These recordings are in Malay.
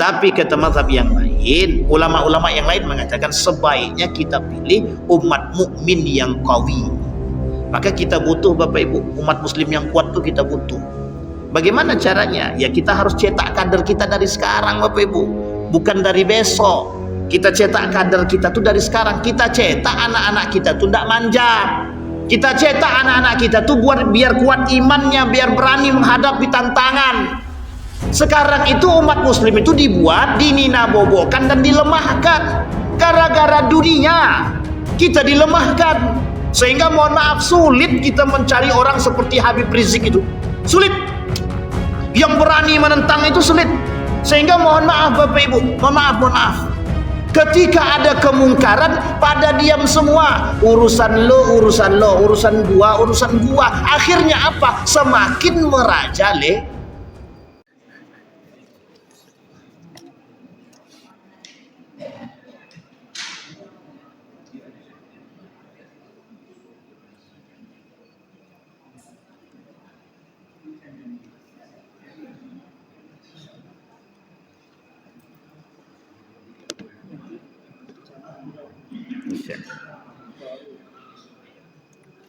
Tapi kata mazhab yang lain, ulama-ulama yang lain mengatakan sebaiknya kita pilih umat mukmin yang qawi. Maka kita butuh Bapak Ibu, umat muslim yang kuat tuh kita butuh. Bagaimana caranya? Ya kita harus cetak kader kita dari sekarang Bapak Ibu, bukan dari besok. Kita cetak kader kita tuh dari sekarang. Kita cetak anak-anak kita tuh tidak manja. Kita cetak anak-anak kita tuh biar kuat imannya, biar berani menghadapi tantangan. Sekarang itu umat muslim itu dibuat, dininabobokan dan dilemahkan. Gara-gara dunia kita dilemahkan. Sehingga mohon maaf sulit kita mencari orang seperti Habib Rizik itu. Sulit. Yang berani menentang itu sulit. Sehingga mohon maaf Bapak Ibu, mohon maaf. Ketika ada kemungkaran, pada diam semua. Urusan lo, urusan gua. Akhirnya apa? Semakin merajalela.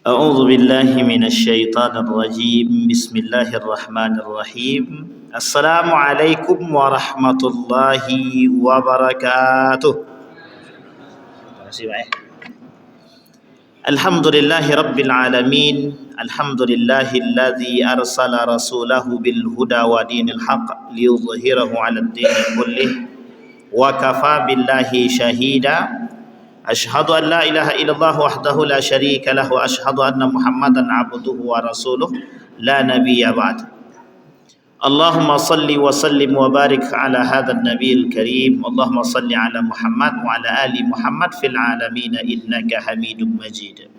A'udzu billahi minasyaitonir rajim. Bismillahirrahmanirrahim. Assalamualaikum warahmatullahi wabarakatuh. Terima kasih Pak. Alhamdulillahi rabbil alamin. Alhamdulillahilladzi arsala rasulahu bil huda wa dinil haqq liyudhhirahu 'alad dini kullih wa kafa billahi syahida. Asyhadu an la ilaha illallah wahdahu la syarika lahu wa asyhadu anna Muhammadan abduhu wa rasuluh la nabiyya ba'd. Allahumma salli wa sallim wa barik ala hadzal nabiyil karim. Allahumma salli ala Muhammad wa ala ali Muhammad fil alamin innaka Hamidum Majid.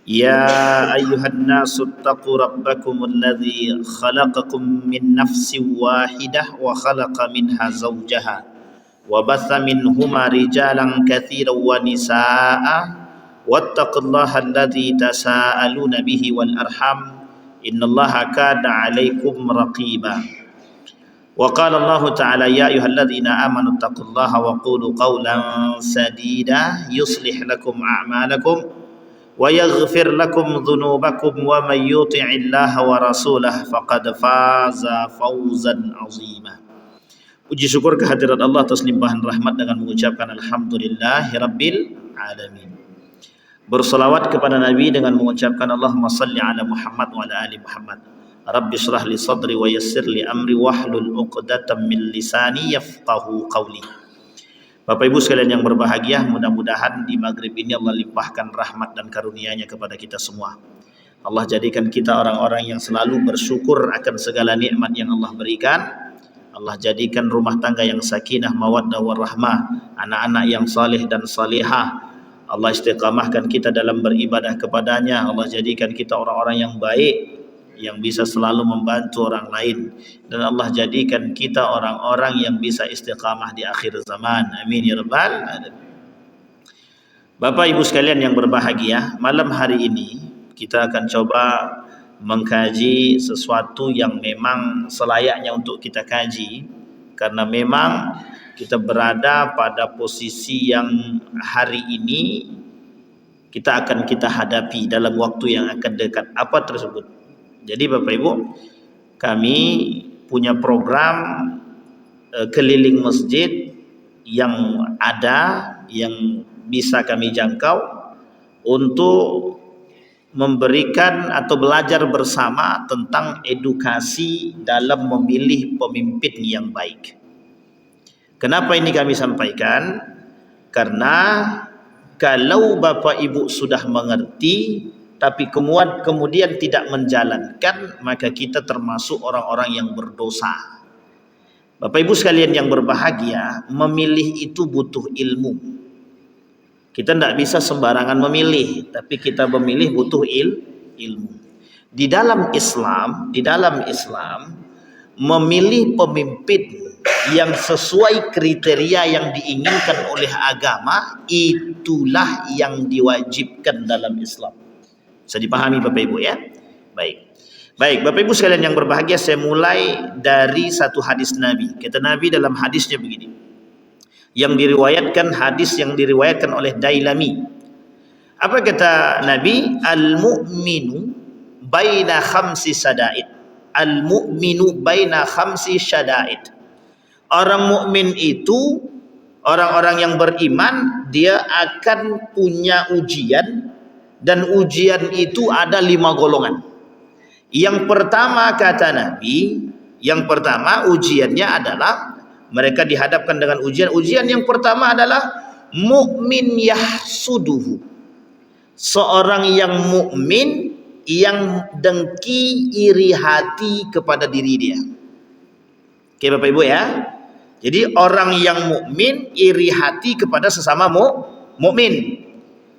Ya ayyuhan nasu taqu rabbakum alladzi khalaqakum min nafsin wahidah wa khalaqa minha zawjaha وبث منهما رجالا كثيرا ونساء واتقوا الله الذي تساءلون به والأرحام إن الله كان عليكم رقيبا وقال الله تعالى يا أيها الذين آمنوا اتقوا الله وقولوا قولا سديدا يصلح لكم أعمالكم ويغفر لكم ذنوبكم ومن يطع الله ورسوله فقد فاز فوزا عظيما. Puji syukur kehadirat Allah atas limpahan rahmat dengan mengucapkan alhamdulillahirabbil alamin. Berselawat kepada Nabi dengan mengucapkan Allahumma salli ala Muhammad wa ala ali Muhammad. Rabbi shrah li sadri wa yassir li amri wahlul 'uqdatam min lisani yafqahu qawli. Bapak Ibu sekalian yang berbahagia, mudah-mudahan di maghrib ini Allah limpahkan rahmat dan karunia-Nya kepada kita semua. Allah jadikan kita orang-orang yang selalu bersyukur akan segala nikmat yang Allah berikan. Allah jadikan rumah tangga yang sakinah, mawaddah warahmah, anak-anak yang saleh dan salihah. Allah istiqamahkan kita dalam beribadah kepadanya. Allah jadikan kita orang-orang yang baik, yang bisa selalu membantu orang lain. Dan Allah jadikan kita orang-orang yang bisa istiqamah di akhir zaman. Amin ya rabbal alamin. Bapak Ibu sekalian yang berbahagia, malam hari ini kita akan coba mengkaji sesuatu yang memang selayaknya untuk kita kaji, karena memang kita berada pada posisi yang hari ini kita hadapi dalam waktu yang akan dekat. Apa tersebut? Jadi Bapak Ibu, kami punya program keliling masjid yang ada, yang bisa kami jangkau untuk memberikan atau belajar bersama tentang edukasi dalam memilih pemimpin yang baik. Kenapa ini kami sampaikan? Karena kalau Bapak Ibu sudah mengerti tapi kemudian tidak menjalankan, maka kita termasuk orang-orang yang berdosa. Bapak Ibu sekalian yang berbahagia, memilih itu butuh ilmu. Kita tidak bisa sembarangan memilih, tapi kita memilih butuh ilmu. Di dalam Islam, memilih pemimpin yang sesuai kriteria yang diinginkan oleh agama, itulah yang diwajibkan dalam Islam. Bisa dipahami Bapak Ibu ya? Baik. Baik, Bapak Ibu sekalian yang berbahagia, saya mulai dari satu hadis Nabi. Kata Nabi dalam hadisnya begini, hadis yang diriwayatkan oleh Dailami. Apa kata Nabi? Al-mu'minu baina khamsi syada'id. Al-mu'minu baina khamsi syada'id. Orang mukmin itu, orang-orang yang beriman, dia akan punya ujian, dan ujian itu ada 5 golongan. Yang pertama kata Nabi, yang pertama ujiannya adalah mereka dihadapkan dengan ujian. Ujian yang pertama adalah mukmin yahsuduhu. Seorang yang mukmin yang dengki, iri hati kepada diri dia. Oke Bapak Ibu ya. Jadi orang yang mukmin iri hati kepada sesama mukmin.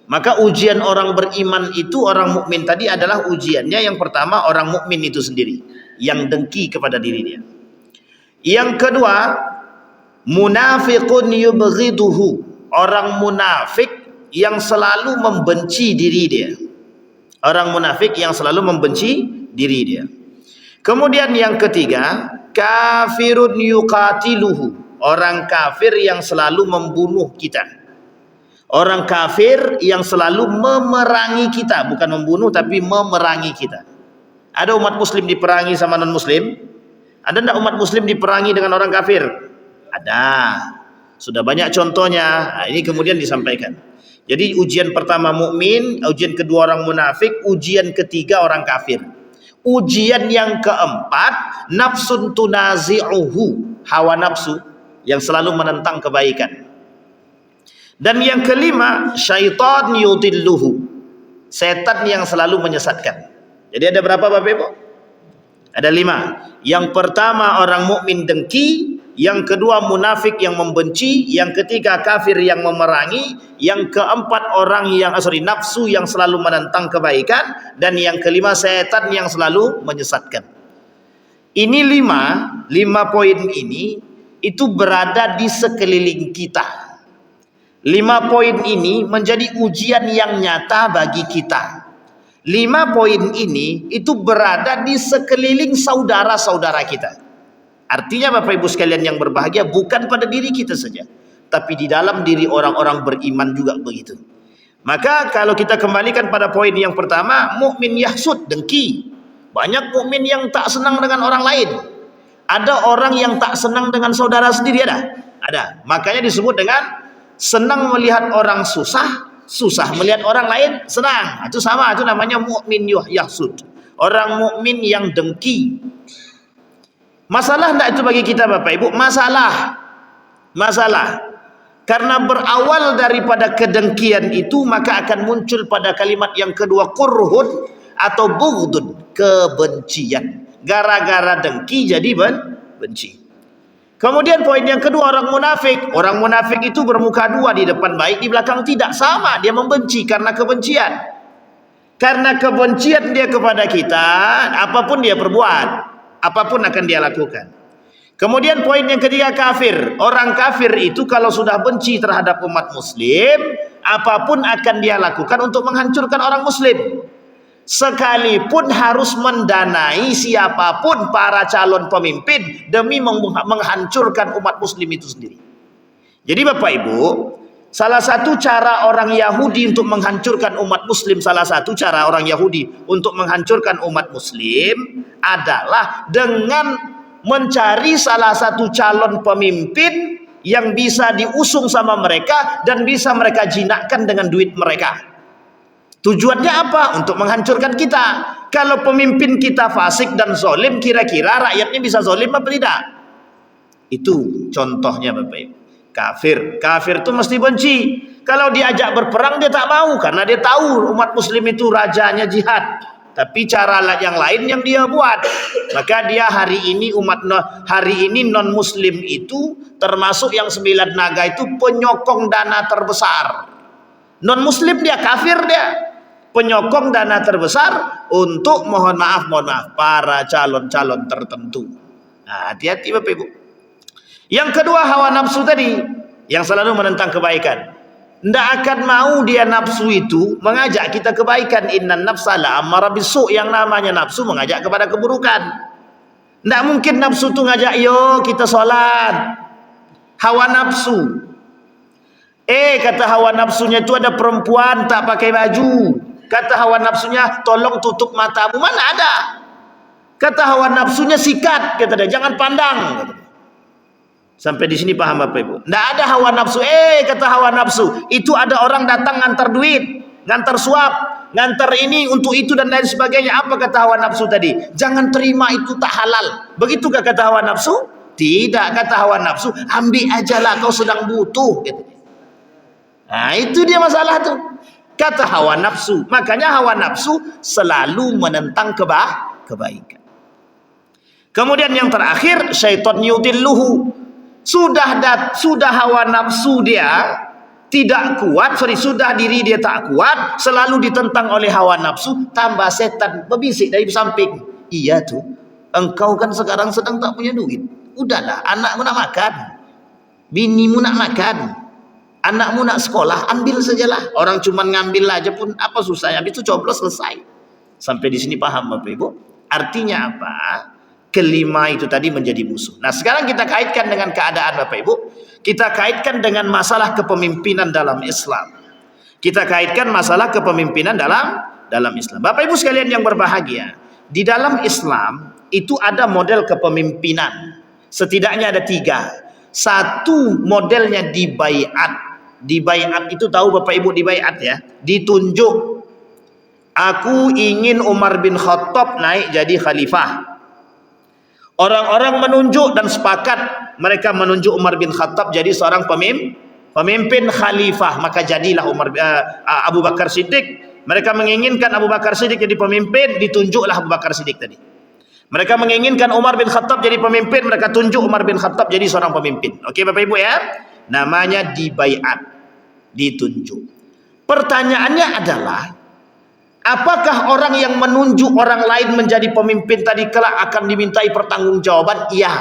Maka ujian orang beriman itu, orang mukmin tadi adalah ujiannya yang pertama orang mukmin itu sendiri yang dengki kepada diri dia. Yang kedua, munafiqun yubghiduhu, orang munafik yang selalu membenci diri dia. Orang munafik yang selalu membenci diri dia. Kemudian yang ketiga, kafirun yuqatiluhu, orang kafir yang selalu membunuh kita. Orang kafir yang selalu memerangi kita, bukan membunuh tapi memerangi kita. Ada umat muslim diperangi sama non muslim? Ada enggak umat muslim diperangi dengan orang kafir? Ada. Sudah banyak contohnya. Nah, ini kemudian disampaikan. Jadi ujian pertama mukmin, ujian kedua orang munafik, ujian ketiga orang kafir. Ujian yang keempat, nafsun tunazi'uhu, hawa nafsu yang selalu menentang kebaikan. Dan yang kelima, syaitan yudilluhu, setan yang selalu menyesatkan. Jadi ada berapa Bapak Ibu? Ada 5. Yang pertama orang mukmin dengki, yang kedua munafik yang membenci, yang ketiga kafir yang memerangi, yang keempat orang yang nafsu yang selalu menentang kebaikan, dan yang kelima setan yang selalu menyesatkan. Ini 5 poin ini itu berada di sekeliling kita. 5 poin ini menjadi ujian yang nyata bagi kita. 5 poin ini itu berada di sekeliling saudara-saudara kita. Artinya Bapak Ibu sekalian yang berbahagia, bukan pada diri kita saja, tapi di dalam diri orang-orang beriman juga begitu. Maka kalau kita kembalikan pada poin yang pertama, mukmin yahsud, dengki. Banyak mukmin yang tak senang dengan orang lain. Ada orang yang tak senang dengan saudara sendiri, ada. Makanya disebut dengan senang melihat orang susah, susah melihat orang lain senang. Itu sama, itu namanya mukmin yahsud. Orang mukmin yang dengki. Masalah enggak itu bagi kita Bapak Ibu? Masalah. Karena berawal daripada kedengkian itu, maka akan muncul pada kalimat yang kedua kurhun atau bughdun, kebencian. Gara-gara dengki jadi benci. Kemudian poin yang kedua orang munafik. Orang munafik itu bermuka dua, di depan baik, di belakang tidak. Sama, dia membenci karena kebencian. Karena kebencian dia kepada kita, apapun dia perbuat, apapun akan dia lakukan. Kemudian poin yang ketiga kafir. Orang kafir itu kalau sudah benci terhadap umat muslim, apapun akan dia lakukan untuk menghancurkan orang muslim. Sekalipun harus mendanai siapapun para calon pemimpin demi menghancurkan umat muslim itu sendiri. Jadi Bapak Ibu, salah satu cara orang Yahudi untuk menghancurkan umat muslim, salah satu cara orang Yahudi untuk menghancurkan umat muslim adalah dengan mencari salah satu calon pemimpin yang bisa diusung sama mereka dan bisa mereka jinakkan dengan duit mereka. Tujuannya apa? Untuk menghancurkan kita. Kalau pemimpin kita fasik dan zalim, kira-kira rakyatnya bisa zalim apa tidak? Itu contohnya Bapak Ibu. Kafir itu mesti benci. Kalau diajak berperang dia tak mau, karena dia tahu umat muslim itu rajanya jihad. Tapi cara yang lain yang dia buat. Maka dia hari ini non muslim itu termasuk yang 9 naga itu penyokong dana terbesar. Non muslim dia, kafir dia, penyokong dana terbesar untuk mohon maaf para calon-calon tertentu. Nah, hati-hati Bapak Ibu. Yang kedua hawa nafsu tadi yang selalu menentang kebaikan. Tidak akan mau dia nafsu itu mengajak kita kebaikan. Innan nafsa la'ammara bisu', yang namanya nafsu mengajak kepada keburukan. Tidak mungkin nafsu itu ngajak, yo kita sholat. Hawa nafsu. Kata hawa nafsunya itu ada perempuan tak pakai baju. Kata hawa nafsunya tolong tutup matamu. Mana ada? Kata hawa nafsunya sikat, kata dia, jangan pandang. Sampai di sini paham Bapak Ibu? Tidak ada hawa nafsu. Kata hawa nafsu, itu ada orang datang ngantar duit, ngantar suap, ngantar ini untuk itu dan lain sebagainya. Apa kata hawa nafsu tadi? Jangan terima, itu tak halal. Begitukah kata hawa nafsu? Tidak, kata hawa nafsu, ambil ajalah, kau sedang butuh. Gitu. Nah, itu dia masalah tuh. Kata hawa nafsu. Makanya hawa nafsu selalu menentang kebaikan. Kemudian yang terakhir, syaitan yudilluhu. Sudah hawa nafsu dia tidak kuat, sudah diri dia tak kuat, selalu ditentang oleh hawa nafsu, tambah setan berbisik dari samping. Iya tuh, engkau kan sekarang sedang tak punya duit. Udahlah, anakmu nak makan, binimu nak makan, anakmu nak sekolah, ambil sajalah. Orang cuma ngambil aja pun apa susahnya, habis itu coblos selesai. Sampai di sini paham Bapak Ibu? Artinya apa? Kelima itu tadi menjadi musuh. Nah, sekarang kita kaitkan dengan keadaan Bapak Ibu. Kita kaitkan dengan masalah kepemimpinan dalam Islam. Kita kaitkan masalah kepemimpinan dalam Islam. Bapak Ibu sekalian yang berbahagia, di dalam Islam itu ada model kepemimpinan. Setidaknya ada 3. Satu modelnya dibaiat. Dibaiat itu tahu Bapak Ibu dibaiat ya? Ditunjuk. Aku ingin Umar bin Khattab naik jadi khalifah. Orang-orang menunjuk dan sepakat, mereka menunjuk Umar bin Khattab jadi seorang pemimpin khalifah. Maka jadilah Abu Bakar Siddiq. Mereka menginginkan Abu Bakar Siddiq jadi pemimpin, ditunjuklah Abu Bakar Siddiq tadi. Mereka menginginkan Umar bin Khattab jadi pemimpin, mereka tunjuk Umar bin Khattab jadi seorang pemimpin. Oke Bapak Ibu ya? Namanya dibaiat, ditunjuk. Pertanyaannya adalah, apakah orang yang menunjuk orang lain menjadi pemimpin tadi kelak akan dimintai pertanggungjawaban? Iya,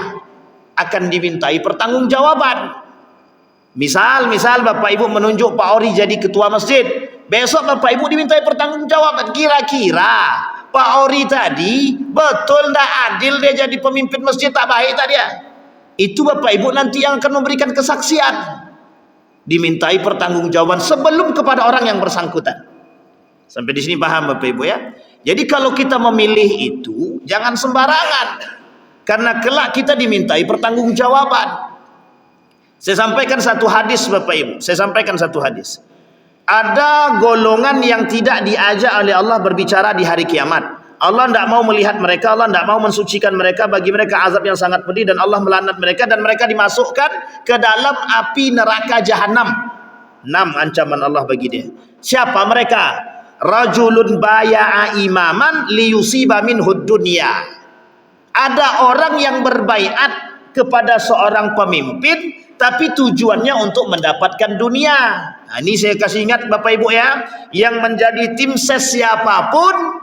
akan dimintai pertanggungjawaban. Misal Bapak Ibu menunjuk Pak Ori jadi ketua masjid, besok Bapak Ibu dimintai pertanggungjawaban. Kira-kira Pak Ori tadi betul tidak adil dia jadi pemimpin masjid, tak baik tak dia? Itu Bapak Ibu nanti yang akan memberikan kesaksian, dimintai pertanggungjawaban sebelum kepada orang yang bersangkutan. Sampai di sini paham Bapak Ibu ya? Jadi kalau kita memilih itu jangan sembarangan, karena kelak kita dimintai pertanggungjawaban. Saya sampaikan satu hadis Bapak Ibu. Ada golongan yang tidak diajak oleh Allah berbicara di hari kiamat. Allah tidak mau melihat mereka, Allah tidak mau mensucikan mereka, bagi mereka azab yang sangat pedih dan Allah melaknat mereka dan mereka dimasukkan ke dalam api neraka jahanam. 6 ancaman Allah bagi dia. Siapa mereka? Rajulun baya'a imaman liyusiba minhud dunya. Ada orang yang berbaiat kepada seorang pemimpin tapi tujuannya untuk mendapatkan dunia. Nah, ini saya kasih ingat Bapak Ibu ya, yang menjadi tim ses siapapun,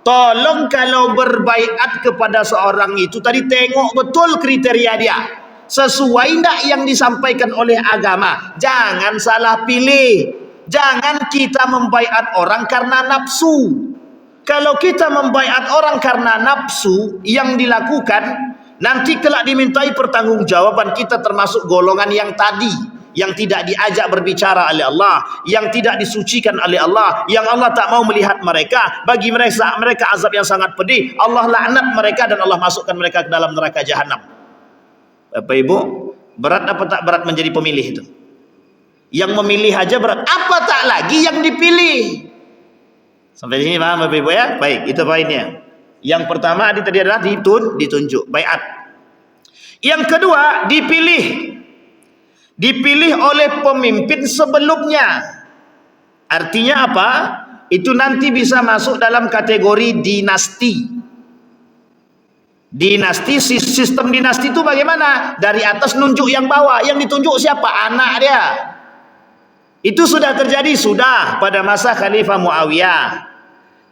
tolong kalau berbaiat kepada seorang itu tadi tengok betul kriteria dia. Sesuai tidak yang disampaikan oleh agama. Jangan salah pilih. Jangan kita membaiat orang karena nafsu. Kalau kita membaiat orang karena nafsu yang dilakukan, nanti kelak dimintai pertanggungjawaban. Kita termasuk golongan yang tadi, yang tidak diajak berbicara oleh Allah, yang tidak disucikan oleh Allah, yang Allah tak mau melihat mereka, bagi mereka azab yang sangat pedih. Allah laknat mereka dan Allah masukkan mereka ke dalam neraka jahanam. Bapak Ibu, berat apa tak berat menjadi pemilih itu? Yang memilih aja berat, apa tak lagi yang dipilih? Sampai sini paham Bapak Ibu ya? Baik, itu poinnya. Yang pertama tadi adalah ditunjuk, baiat. Yang kedua, dipilih oleh pemimpin sebelumnya. Artinya apa? Itu nanti bisa masuk dalam kategori dinasti. Dinasti, sistem dinasti itu bagaimana? Dari atas nunjuk yang bawah. Yang ditunjuk siapa? Anak dia. Itu sudah terjadi pada masa Khalifah Muawiyah.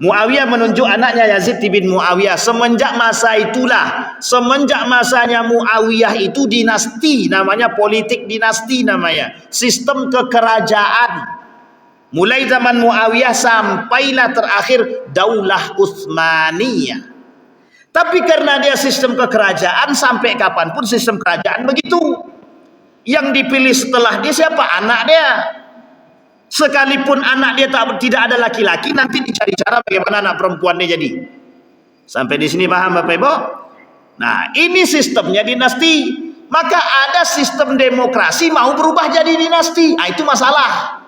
Muawiyah menunjuk anaknya Yazid bin Muawiyah. Semenjak masa itulah, semenjak masanya Muawiyah itu dinasti, namanya politik dinasti namanya. Sistem kekerajaan. Mulai zaman Muawiyah sampailah terakhir Daulah Utsmaniyah. Tapi karena dia sistem kekerajaan, sampai kapanpun sistem kerajaan begitu. Yang dipilih setelah dia siapa? Anak dia. Sekalipun anak dia tidak ada laki-laki, nanti dicari cara bagaimana anak perempuan dia jadi. Sampai di sini paham Bapak Ibu? Nah, ini sistemnya dinasti. Maka ada sistem demokrasi mau berubah jadi dinasti. Nah, itu masalah.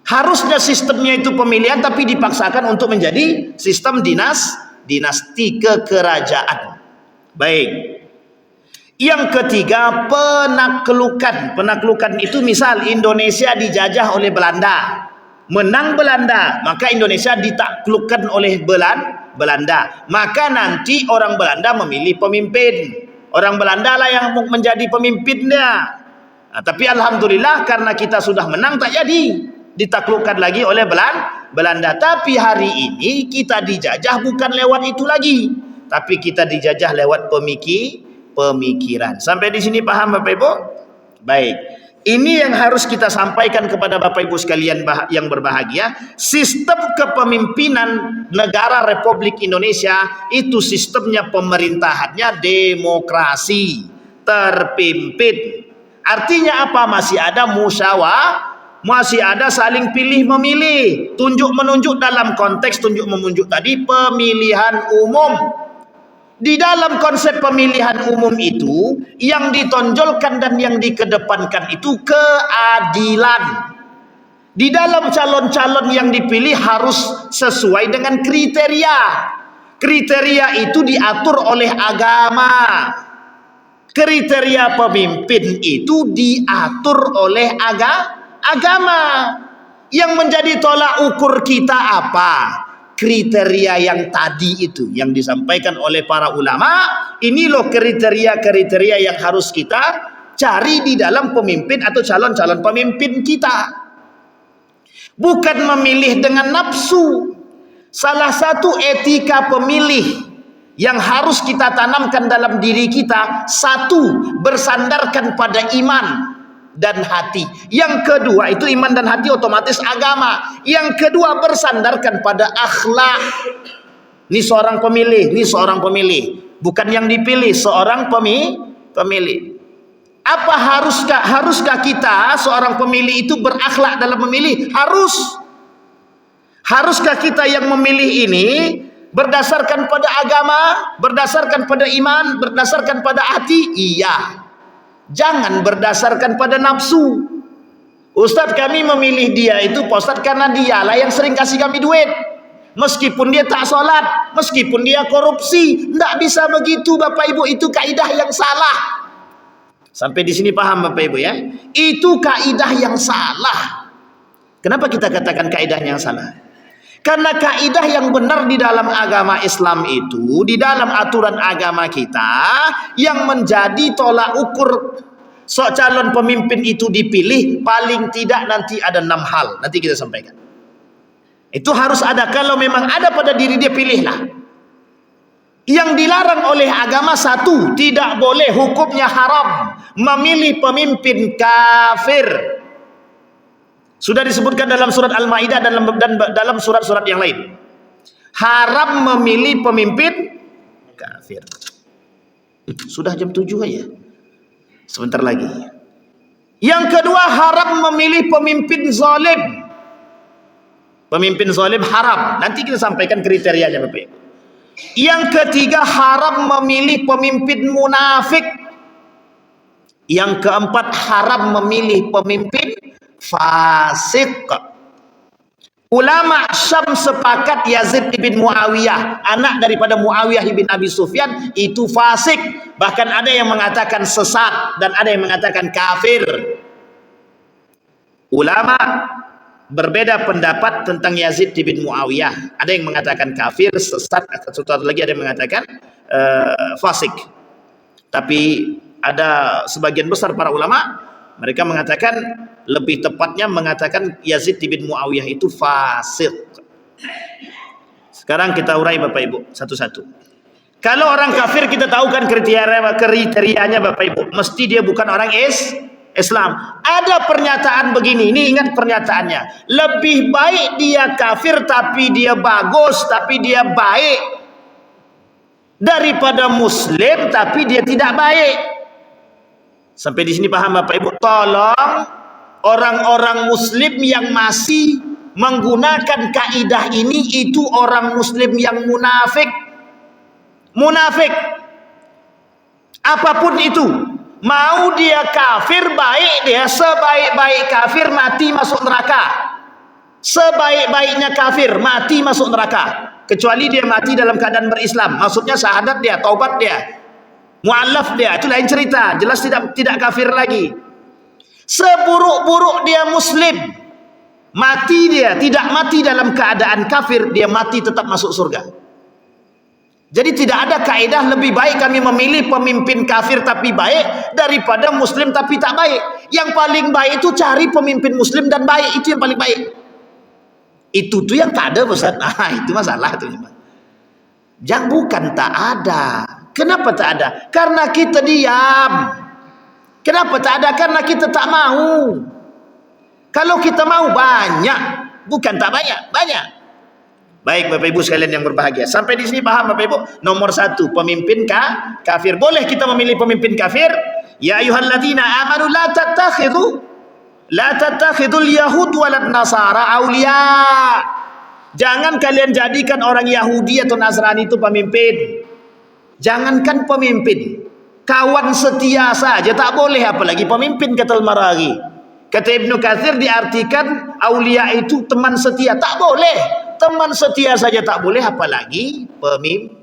Harusnya sistemnya itu pemilihan, tapi dipaksakan untuk menjadi sistem dinasti kekerajaan. Baik. Yang ketiga, penaklukan. Penaklukan itu misal Indonesia dijajah oleh Belanda. Menang Belanda, maka Indonesia ditaklukkan oleh Belanda. Maka nanti orang Belanda memilih pemimpin. Orang Belanda lah yang menjadi pemimpinnya. Nah, tapi alhamdulillah karena kita sudah menang, tak jadi ditaklukkan lagi oleh Belanda. Tapi hari ini kita dijajah bukan lewat itu lagi, tapi kita dijajah lewat pemikiran. Sampai di sini paham Bapak Ibu? Baik. Ini yang harus kita sampaikan kepada Bapak Ibu sekalian yang berbahagia. Sistem kepemimpinan negara Republik Indonesia itu sistemnya pemerintahannya demokrasi terpimpin. Artinya apa? Masih ada musyawarah, masih ada saling pilih memilih, tunjuk menunjuk dalam konteks tunjuk menunjuk tadi pemilihan umum. Di dalam konsep pemilihan umum itu yang ditonjolkan dan yang dikedepankan itu keadilan. Di dalam calon-calon yang dipilih harus sesuai dengan kriteria. Kriteria itu diatur oleh agama. Kriteria pemimpin itu diatur oleh agama. Yang menjadi tolak ukur kita apa? Kriteria yang tadi itu yang disampaikan oleh para ulama. Ini loh kriteria-kriteria yang harus kita cari di dalam pemimpin atau calon-calon pemimpin kita. Bukan memilih dengan nafsu. Salah satu etika pemilih yang harus kita tanamkan dalam diri kita, satu, bersandarkan pada iman dan hati. Yang kedua itu iman dan hati otomatis agama. Yang kedua bersandarkan pada akhlak. Ini seorang pemilih, ini seorang pemilih, bukan yang dipilih, seorang pemilih. Apa haruskah kita seorang pemilih itu berakhlak dalam memilih? Harus. Haruskah kita yang memilih ini berdasarkan pada agama, berdasarkan pada iman, berdasarkan pada hati? Iya. Jangan berdasarkan pada nafsu. Ustadz, kami memilih dia itu Pak Ustadz karena dialah yang sering kasih kami duit. Meskipun dia tak sholat, meskipun dia korupsi. Tidak bisa begitu Bapak Ibu, itu kaidah yang salah. Sampai di sini paham Bapak Ibu ya? Itu kaidah yang salah. Kenapa kita katakan kaidah yang salah? Karena kaidah yang benar di dalam agama Islam itu, di dalam aturan agama kita, yang menjadi tolak ukur calon pemimpin itu dipilih, paling tidak nanti ada 6 hal. Nanti kita sampaikan. Itu harus ada. Kalau memang ada pada diri dia, pilihlah. Yang dilarang oleh agama, satu, tidak boleh, hukumnya haram, memilih pemimpin kafir. Sudah disebutkan dalam surat Al-Maidah dan dalam surat-surat yang lain. Haram memilih pemimpin kafir. Sudah jam 7 aja. Sebentar lagi. Yang kedua, haram memilih pemimpin zalim. Pemimpin zalim haram. Nanti kita sampaikan kriterianya Bapak Ibu. Yang ketiga, haram memilih pemimpin munafik. Yang keempat, haram memilih pemimpin fasik. Ulama Syam sepakat Yazid bin Muawiyah, anak daripada Muawiyah bin Abi Sufyan, itu fasik. Bahkan ada yang mengatakan sesat dan ada yang mengatakan kafir. Ulama berbeda pendapat tentang Yazid bin Muawiyah. Ada yang mengatakan kafir, sesat, atau satu lagi ada yang mengatakan fasik. Tapi ada sebagian besar para ulama, mereka mengatakan, lebih tepatnya mengatakan Yazid bin Muawiyah itu fasik. Sekarang kita urai Bapak Ibu satu-satu. Kalau orang kafir kita tahu kan kriterianya Bapak Ibu, mesti dia bukan orang Islam. Ada pernyataan begini, ini ingat pernyataannya. Lebih baik dia kafir tapi dia bagus, tapi dia baik, daripada muslim tapi dia tidak baik. Sampai di sini paham Bapak Ibu? Tolong orang-orang muslim yang masih menggunakan kaidah ini, itu orang muslim yang munafik. Munafik. Apapun itu, mau dia kafir baik, dia sebaik-baik kafir mati masuk neraka. Sebaik-baiknya kafir mati masuk neraka, kecuali dia mati dalam keadaan berislam. Maksudnya syahadat dia, taubat dia, mu'allaf dia, itu lain cerita, jelas tidak kafir lagi. Seburuk-buruk dia muslim, mati dia tidak mati dalam keadaan kafir, dia mati tetap masuk surga. Jadi tidak ada kaidah lebih baik kami memilih pemimpin kafir tapi baik daripada muslim tapi tak baik. Yang paling baik itu cari pemimpin muslim dan baik, itu yang paling baik. Itu tuh yang tak ada Ustaz. Nah, itu masalah tuh. Jangan, bukan tak ada. Kenapa tak ada? Karena kita diam. Kenapa tak ada? Karena kita tak mau. Kalau kita mau banyak, bukan tak banyak, banyak. Baik Bapak Ibu sekalian yang berbahagia, sampai di sini paham Bapak Ibu? Nomor satu, pemimpin kafir. Boleh kita memilih pemimpin kafir? Ya ayyuhalladzina amanu la tattakhidul yahud walad nasara awliya. Jangan kalian jadikan orang Yahudi atau Nasrani itu pemimpin. Jangankan pemimpin, kawan setia saja tak boleh, apalagi pemimpin, kata Al-Maraghi. Kata Ibnu Katsir diartikan aulia itu teman setia, tak boleh. Teman setia saja tak boleh, apalagi pemimpin.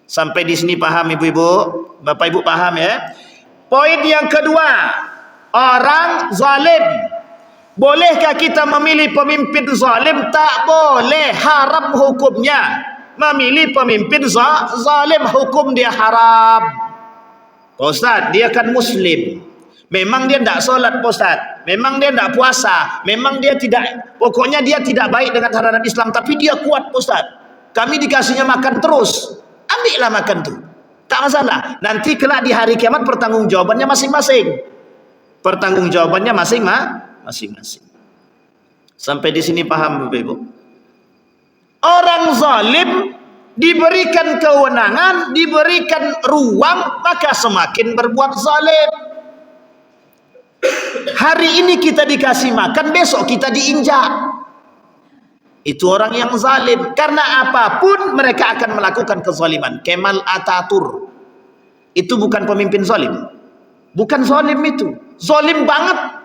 Sampai di sini paham Ibu-ibu? Bapak Ibu paham ya? Poin yang kedua, orang zalim. Bolehkah kita memilih pemimpin zalim? Tak boleh, haram hukumnya. Memilih pemimpin zalim, hukum dia haram. Ustaz, dia kan muslim, memang dia tidak solat Ustaz, memang dia tidak puasa, memang dia tidak, pokoknya dia tidak baik dengan terhadap Islam, tapi dia kuat Ustaz, kami dikasihnya makan terus, ambillah makan tu, tak masalah. Nanti kelak di hari kiamat pertanggungjawabannya masing-masing. Pertanggungjawabannya masing-masing. Sampai di sini paham Bapak Ibu? Orang zalim diberikan kewenangan, diberikan ruang, maka semakin berbuat zalim. Hari ini kita dikasih makan, besok kita diinjak. Itu orang yang zalim. Karena apapun mereka akan melakukan kezaliman. Kemal Ataturk itu bukan pemimpin zalim. Bukan zalim itu. Zalim banget.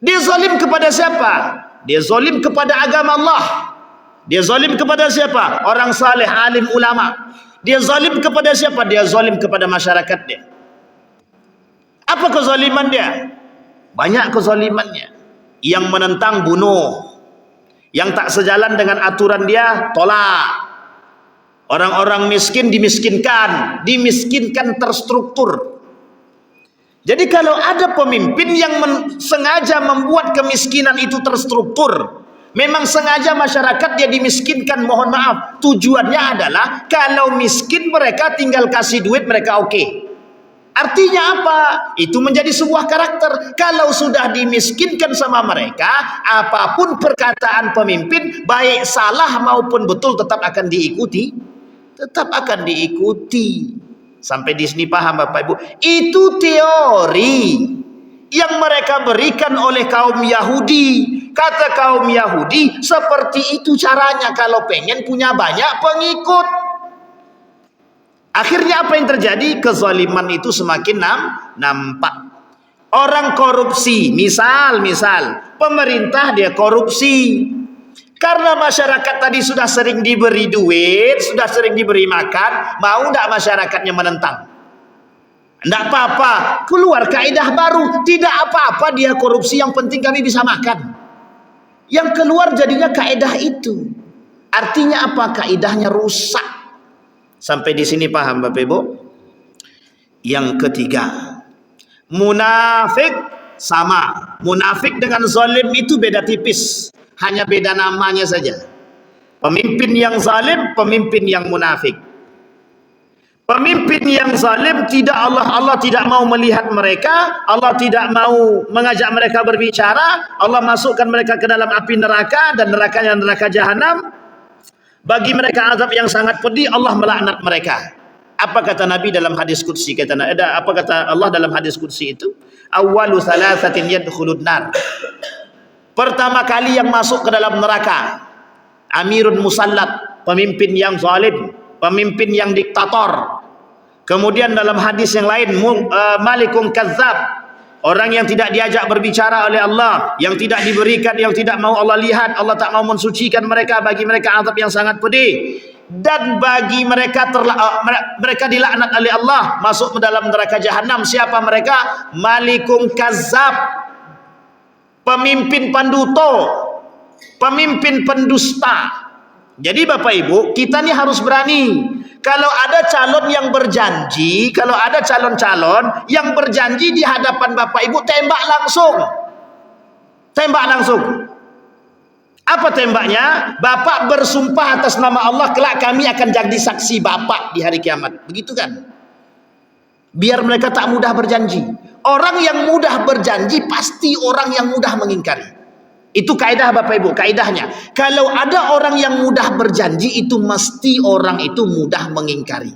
Dia zalim kepada siapa? Dia zalim kepada agama Allah. Dia zalim kepada siapa? Orang saleh, alim, ulama. Dia zalim kepada siapa? Dia zalim kepada masyarakat dia. Apa kezaliman dia? Banyak kezalimannya. Yang menentang bunuh. Yang tak sejalan dengan aturan dia tolak. Orang-orang miskin dimiskinkan. Dimiskinkan terstruktur. Jadi kalau ada pemimpin yang sengaja membuat kemiskinan itu terstruktur, memang sengaja masyarakat dia dimiskinkan, mohon maaf, tujuannya adalah kalau miskin mereka tinggal kasih duit mereka oke. Artinya apa? Itu menjadi sebuah karakter. Kalau sudah dimiskinkan sama mereka, apapun perkataan pemimpin, baik salah maupun betul, tetap akan diikuti. Tetap akan diikuti. Sampai di sini paham Bapak Ibu? Itu teori yang mereka berikan oleh kaum Yahudi. Kata kaum Yahudi, seperti itu caranya kalau pengen punya banyak pengikut. Akhirnya apa yang terjadi? Kezaliman itu semakin nampak. Orang korupsi, misal pemerintah dia korupsi. Karena masyarakat tadi sudah sering diberi duit, sudah sering diberi makan, mau tidak masyarakatnya menentang? Tidak apa-apa, keluar kaidah baru, tidak apa-apa dia korupsi, yang penting kami bisa makan. Yang keluar jadinya kaidah itu. Artinya apa? Kaidahnya rusak. Sampai di sini paham Bapak Ibu? Yang ketiga, munafik sama. Munafik dengan zalim itu beda tipis. Hanya beda namanya saja. Pemimpin yang zalim, pemimpin yang munafik. Pemimpin yang zalim Allah tidak mau melihat mereka, Allah tidak mau mengajak mereka berbicara, Allah masukkan mereka ke dalam api neraka, dan nerakanya neraka jahanam. Bagi mereka azab yang sangat pedih, Allah melaknat mereka. Apa kata Nabi dalam hadis qudsi? Apa kata Allah dalam hadis qudsi itu? Awwalu thalathatin yadkhulun nar. Pertama kali yang masuk ke dalam neraka, amirun musallat, pemimpin yang zalim, pemimpin yang diktator. Kemudian dalam hadis yang lain, malikun kazzab, orang yang tidak diajak berbicara oleh Allah, yang tidak diberikan, yang tidak mau Allah lihat, Allah tak mau mensucikan mereka, bagi mereka azab yang sangat pedih. Dan bagi mereka mereka dilaknat oleh Allah, masuk ke dalam neraka jahanam. Siapa mereka? Malikun kazzab, pemimpin panduto, pemimpin pendusta. Jadi Bapak Ibu, kita ni harus berani. Kalau ada calon yang berjanji, kalau ada calon-calon yang berjanji di hadapan Bapak Ibu, tembak langsung. Tembak langsung. Apa tembaknya? Bapak bersumpah atas nama Allah, kelak kami akan jadi saksi Bapak di hari kiamat. Begitu kan? Biar mereka tak mudah berjanji. Orang yang mudah berjanji pasti orang yang mudah mengingkari. Itu kaidah Bapak Ibu, kaidahnya. Kalau ada orang yang mudah berjanji, itu mesti orang itu mudah mengingkari.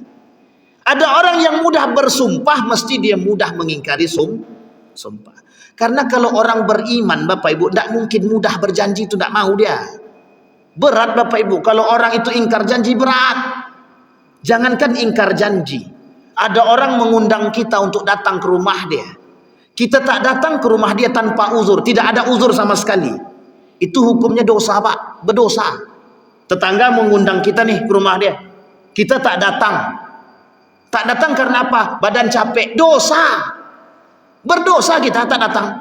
Ada orang yang mudah bersumpah, mesti dia mudah mengingkari sumpah. Karena kalau orang beriman Bapak Ibu, tidak mungkin mudah berjanji, itu tidak mau dia. Berat Bapak Ibu, kalau orang itu ingkar janji, berat. Jangankan ingkar janji, ada orang mengundang kita untuk datang ke rumah dia, kita tak datang ke rumah dia tanpa uzur, tidak ada uzur sama sekali, itu hukumnya dosa Pak, berdosa. Tetangga mengundang kita nih ke rumah dia, kita tak datang. Tak datang karena apa? Badan capek, dosa. Berdosa kita tak datang.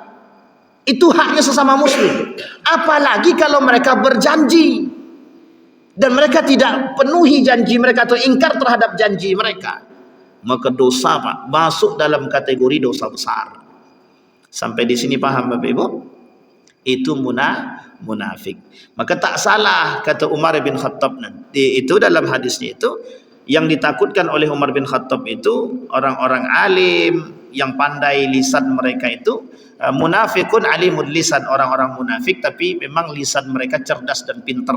Itu haknya sesama muslim. Apalagi kalau mereka berjanji dan mereka tidak penuhi janji mereka atau ingkar terhadap janji mereka, maka dosa Pak, masuk dalam kategori dosa besar. Sampai di sini paham Bapak Ibu? Itu munafik. Maka tak salah kata Umar bin Khattab nanti itu dalam hadisnya itu, yang ditakutkan oleh Umar bin Khattab itu orang-orang alim yang pandai lisan mereka itu, munafikun alimul lisan, orang-orang munafik tapi memang lisan mereka cerdas dan pintar.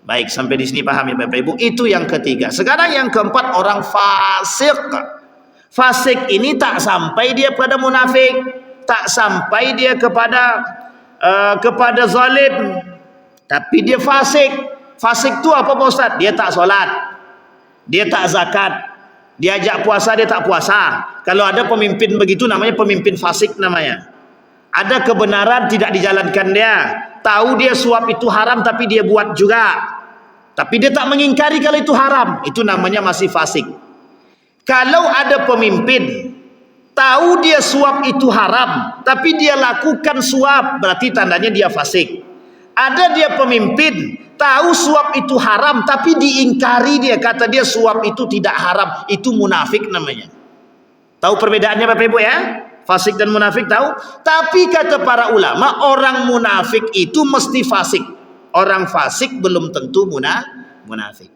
Baik, sampai di sini paham ya Bapak Ibu? Itu yang ketiga. Sekarang yang keempat, orang fasik. Fasik ini tak sampai dia pada munafik, tak sampai dia kepada zalim, tapi dia fasik. Fasik itu apa Pak Ustaz? Dia tak solat, dia tak zakat, dia ajak puasa, dia tak puasa. Kalau ada pemimpin begitu, namanya pemimpin fasik namanya. Ada kebenaran tidak dijalankan dia, tahu dia suap itu haram tapi dia buat juga, tapi dia tak mengingkari kalau itu haram, itu namanya masih fasik. Kalau ada pemimpin tahu dia suap itu haram tapi dia lakukan suap, berarti tandanya dia fasik. Ada dia pemimpin tahu suap itu haram tapi diingkari, dia kata dia suap itu tidak haram, itu munafik namanya. Tahu perbedaannya Bapak Ibu ya? Fasik dan munafik tahu? Tapi kata para ulama, orang munafik itu mesti fasik. Orang fasik belum tentu munafik.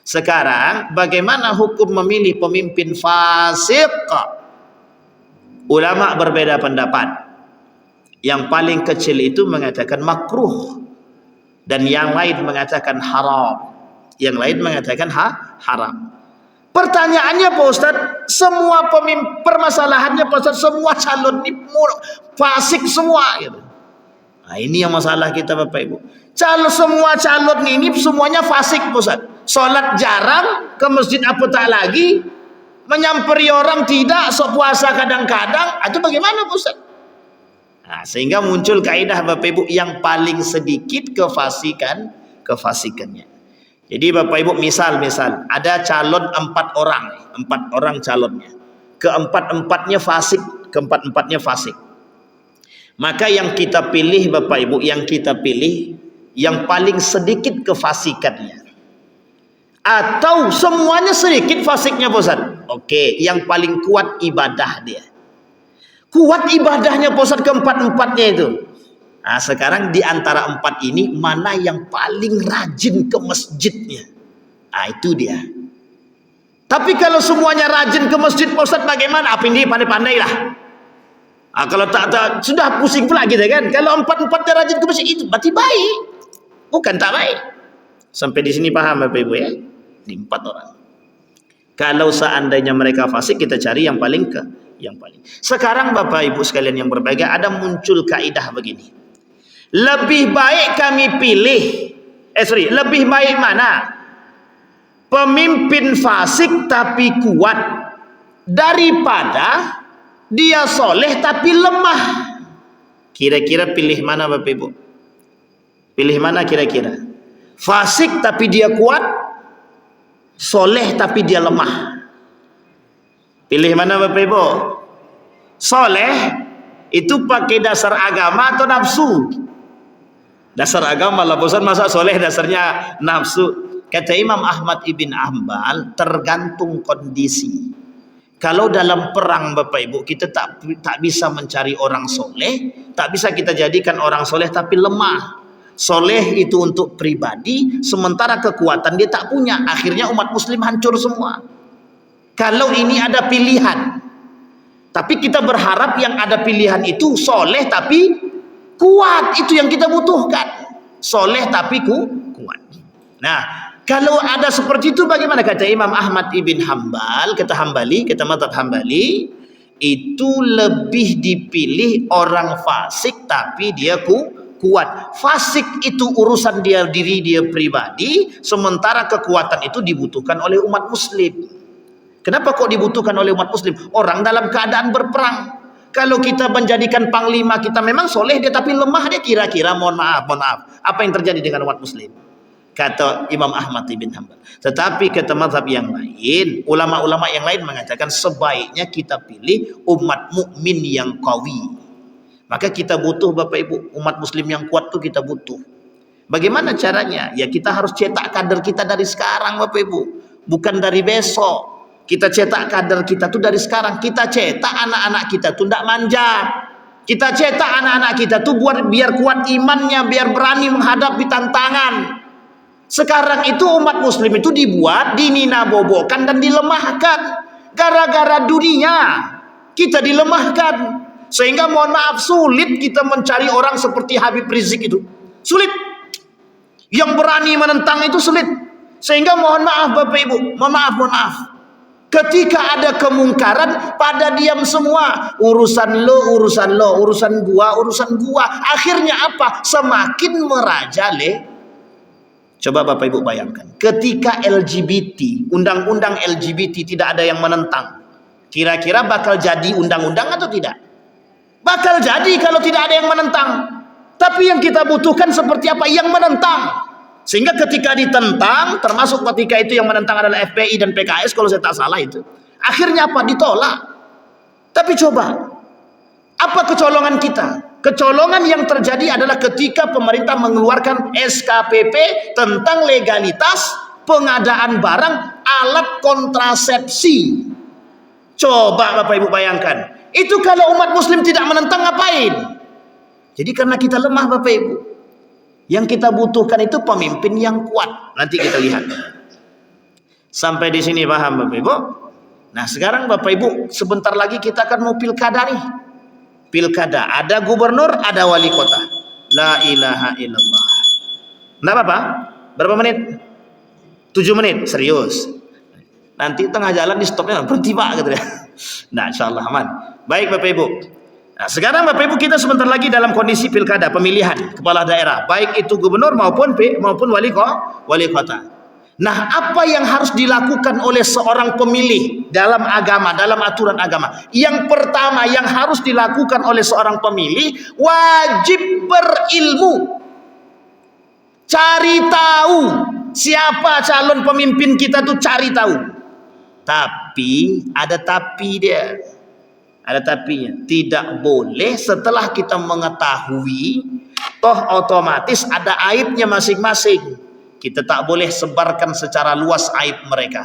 Sekarang bagaimana hukum memilih pemimpin fasik? Ulama berbeda pendapat. Yang paling kecil itu mengatakan makruh, dan yang lain mengatakan haram, yang lain mengatakan haram. Pertanyaannya Pak Ustaz, semua permasalahannya Pak Ustaz, semua calon ini fasik semua gitu. Nah, ini yang masalah kita Bapak Ibu. Semua calon ini semuanya fasik Pak Ustaz. Salat jarang, ke masjid apa tak lagi, menyamperi orang tidak, sok puasa kadang-kadang. Itu bagaimana Pak Ustaz? Nah, sehingga muncul kaidah Bapak Ibu, yang paling sedikit kefasikannya. Jadi Bapak Ibu, misal ada calon 4 orang calonnya, keempat-empatnya fasik, maka yang kita pilih Bapak Ibu, yang paling sedikit kefasikannya, atau semuanya sedikit fasiknya Pak Ustaz? Oke, yang paling kuat ibadah dia, kuat ibadahnya Pak Ustaz, keempat-empatnya itu. Nah, sekarang di antara 4 ini mana yang paling rajin ke masjidnya? Nah, itu dia. Tapi kalau semuanya rajin ke masjid, Pak Ustaz bagaimana? Apa ini pandai-pandai lah. Nah, kalau tak sudah pusing pula kita kan. Kalau 4-4 rajin ke masjid itu berarti baik. Bukan tak baik. Sampai di sini paham Bapak Ibu ya? Ini 4 orang. Kalau seandainya mereka fasik, kita cari yang paling Sekarang Bapak Ibu sekalian yang berbahagia, ada muncul kaidah begini. Lebih baik kami pilih, lebih baik mana? Pemimpin fasik tapi kuat daripada dia soleh tapi lemah. Kira-kira pilih mana Bapak Ibu? Pilih mana kira-kira? Fasik tapi dia kuat, soleh tapi dia lemah. Pilih mana Bapak Ibu? Soleh itu pakai dasar agama atau nafsu? Dasar agama lah, bosan masa soleh dasarnya nafsu. Kata Imam Ahmad ibn Hanbal, tergantung kondisi. Kalau dalam perang Bapak Ibu, kita tak bisa mencari orang soleh, tak bisa kita jadikan orang soleh tapi lemah. Soleh itu untuk pribadi, sementara kekuatan dia tak punya. Akhirnya umat muslim hancur semua. Kalau ini ada pilihan, tapi kita berharap yang ada pilihan itu soleh tapi kuat. Itu yang kita butuhkan. Soleh tapi kuat. Nah, kalau ada seperti itu bagaimana? Kata Imam Ahmad ibn Hanbal, kata mazhab Hambali, itu lebih dipilih orang fasik tapi dia kuat. Fasik itu urusan diri dia pribadi, sementara kekuatan itu dibutuhkan oleh umat muslim. Kenapa kok dibutuhkan oleh umat muslim? Orang dalam keadaan berperang. Kalau kita menjadikan panglima kita memang soleh dia tapi lemah dia, kira-kira mohon maaf, apa yang terjadi dengan umat muslim? Kata Imam Ahmad ibn Hanbal. Tetapi kata mazhab yang lain, ulama-ulama yang lain mengatakan sebaiknya kita pilih umat mukmin yang qawi. Maka kita butuh Bapak Ibu, umat muslim yang kuat tuh kita butuh. Bagaimana caranya? Ya kita harus cetak kader kita dari sekarang Bapak Ibu. Bukan dari besok. Kita cetak kader kita tuh dari sekarang. Kita cetak anak-anak kita tuh tidak manja. Kita cetak anak-anak kita tuh biar kuat imannya, biar berani menghadapi tantangan. Sekarang itu umat muslim itu dibuat, dininabobokan dan dilemahkan. Gara-gara dunia kita dilemahkan. Sehingga mohon maaf sulit kita mencari orang seperti Habib Rizik itu. Sulit. Yang berani menentang itu sulit. Sehingga mohon maaf Bapak Ibu, mohon maaf. Ketika ada kemungkaran, pada diam semua. Urusan lo, urusan gua. Akhirnya apa? Semakin merajalela. Coba Bapak Ibu bayangkan. Ketika LGBT, undang-undang LGBT tidak ada yang menentang. Kira-kira bakal jadi undang-undang atau tidak? Bakal jadi kalau tidak ada yang menentang. Tapi yang kita butuhkan seperti apa? Yang menentang. Sehingga ketika ditentang, termasuk ketika itu yang menentang adalah FPI dan PKS kalau saya tak salah itu. Akhirnya apa? Ditolak. Tapi coba, apa kecolongan kita? Kecolongan yang terjadi adalah ketika pemerintah mengeluarkan SKPP tentang legalitas pengadaan barang alat kontrasepsi. Coba Bapak Ibu bayangkan. Itu kalau umat muslim tidak menentang ngapain? Jadi karena kita lemah Bapak Ibu. Yang kita butuhkan itu pemimpin yang kuat. Nanti kita lihat. Sampai di sini paham Bapak Ibu? Nah sekarang Bapak Ibu, sebentar lagi kita akan mau pilkada nih. Pilkada, ada gubernur, ada wali kota. La ilaha illallah. Nah apa? Berapa menit? 7 menit, serius. Nanti tengah jalan di stopnya berhenti Pak gitu ya. Nah insyaallah aman. Baik Bapak Ibu. Nah, sekarang Bapak Ibu kita sebentar lagi dalam kondisi pilkada, pemilihan kepala daerah, baik itu gubernur maupun wali kota. Nah, apa yang harus dilakukan oleh seorang pemilih dalam agama, dalam aturan agama? Yang pertama yang harus dilakukan oleh seorang pemilih, wajib berilmu. Cari tahu siapa calon pemimpin kita tuh, cari tahu. Tapi ada tapi dia. Ada tapinya. Tidak boleh setelah kita mengetahui, toh otomatis ada aibnya masing-masing. Kita tak boleh sebarkan secara luas aib mereka.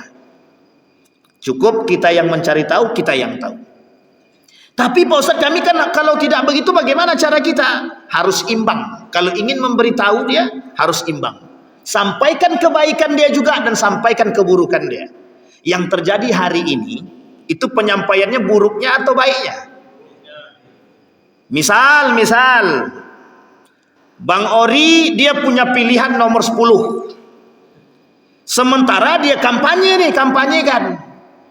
Cukup kita yang mencari tahu, kita yang tahu. Tapi Pak Ustadz, kami kan kalau tidak begitu bagaimana cara kita? harus imbang. Kalau ingin memberitahu dia harus imbang. Sampaikan kebaikan dia juga dan sampaikan keburukan dia. Yang terjadi hari ini itu penyampaiannya buruknya atau baiknya. Misal Bang Ori dia punya pilihan nomor 10. Sementara dia kampanyekan.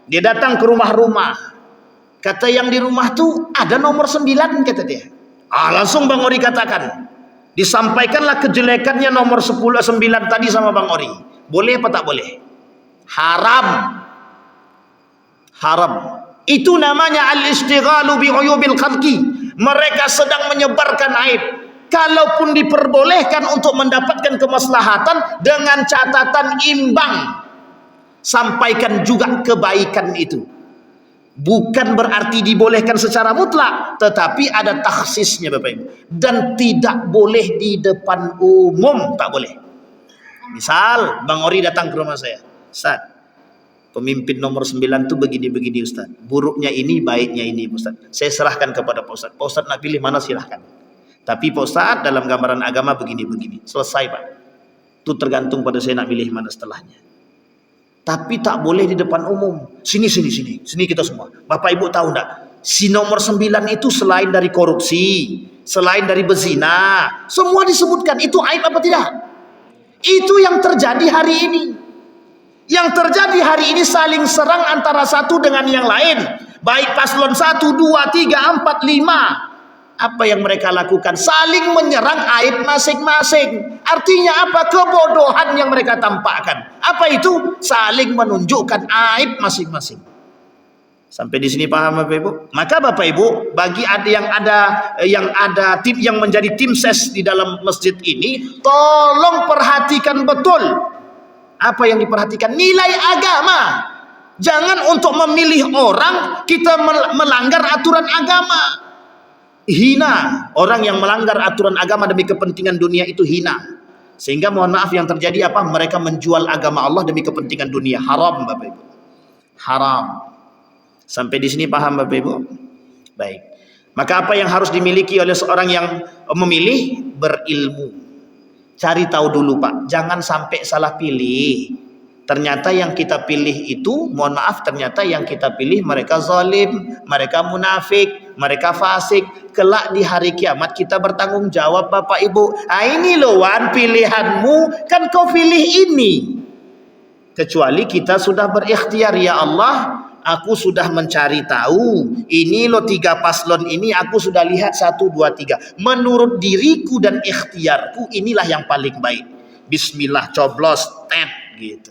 Dia datang ke rumah-rumah. Kata yang di rumah tuh ada nomor 9 kata dia. Langsung Bang Ori katakan. Disampaikanlah kejelekannya nomor 9 tadi sama Bang Ori. Boleh apa tak boleh? Haram. Itu namanya al-istighalu bi'uyubil khalqi. Mereka sedang menyebarkan aib. Kalaupun diperbolehkan untuk mendapatkan kemaslahatan dengan catatan imbang, sampaikan juga kebaikan itu. Bukan berarti dibolehkan secara mutlak, tetapi ada takhsisnya Bapak Ibu. Dan tidak boleh di depan umum, tak boleh. Misal Bang Ori datang ke rumah saya, Ustaz, pemimpin nomor 9 itu begini-begini Ustaz. Buruknya ini, baiknya ini Ustaz. Saya serahkan kepada Pak Ustaz. Pak Ustaz nak pilih mana silahkan. Tapi Pak Ustaz dalam gambaran agama begini-begini. Selesai Pak. Itu tergantung pada saya nak pilih mana setelahnya. Tapi tak boleh di depan umum. Sini kita semua. Bapak Ibu tahu enggak? Si nomor 9 itu selain dari korupsi, selain dari berzina, semua disebutkan. Itu aib apa tidak? Itu yang terjadi hari ini. Yang terjadi hari ini saling serang antara satu dengan yang lain. Baik paslon 1, 2, 3, 4, 5. Apa yang mereka lakukan? Saling menyerang aib masing-masing. Artinya apa? Kebodohan yang mereka tampakkan. Apa itu? Saling menunjukkan aib masing-masing. Sampai di sini paham Bapak Ibu? Maka Bapak Ibu, bagi yang ada tim yang menjadi tim ses di dalam masjid ini, tolong perhatikan betul. Apa yang diperhatikan? Nilai agama. Jangan untuk memilih orang kita melanggar aturan agama. Hina. Orang yang melanggar aturan agama demi kepentingan dunia itu hina. Sehingga mohon maaf yang terjadi apa? Mereka menjual agama Allah demi kepentingan dunia. Haram Bapak Ibu. Haram. Sampai di sini paham Bapak Ibu? Baik. Maka apa yang harus dimiliki oleh seorang yang memilih? Berilmu. Cari tahu dulu Pak. Jangan sampai salah pilih. Ternyata yang kita pilih itu, mohon maaf, ternyata yang kita pilih mereka zalim, mereka munafik, mereka fasik. Kelak di hari kiamat kita bertanggung jawab Bapak Ibu. Ini loh Wan, pilihanmu kan kau pilih ini. Kecuali kita sudah berikhtiar, ya Allah, aku sudah mencari tahu. Ini loh 3 paslon ini aku sudah lihat 1, 2, 3. Menurut diriku dan ikhtiarku inilah yang paling baik. Bismillah, coblos, tet gitu.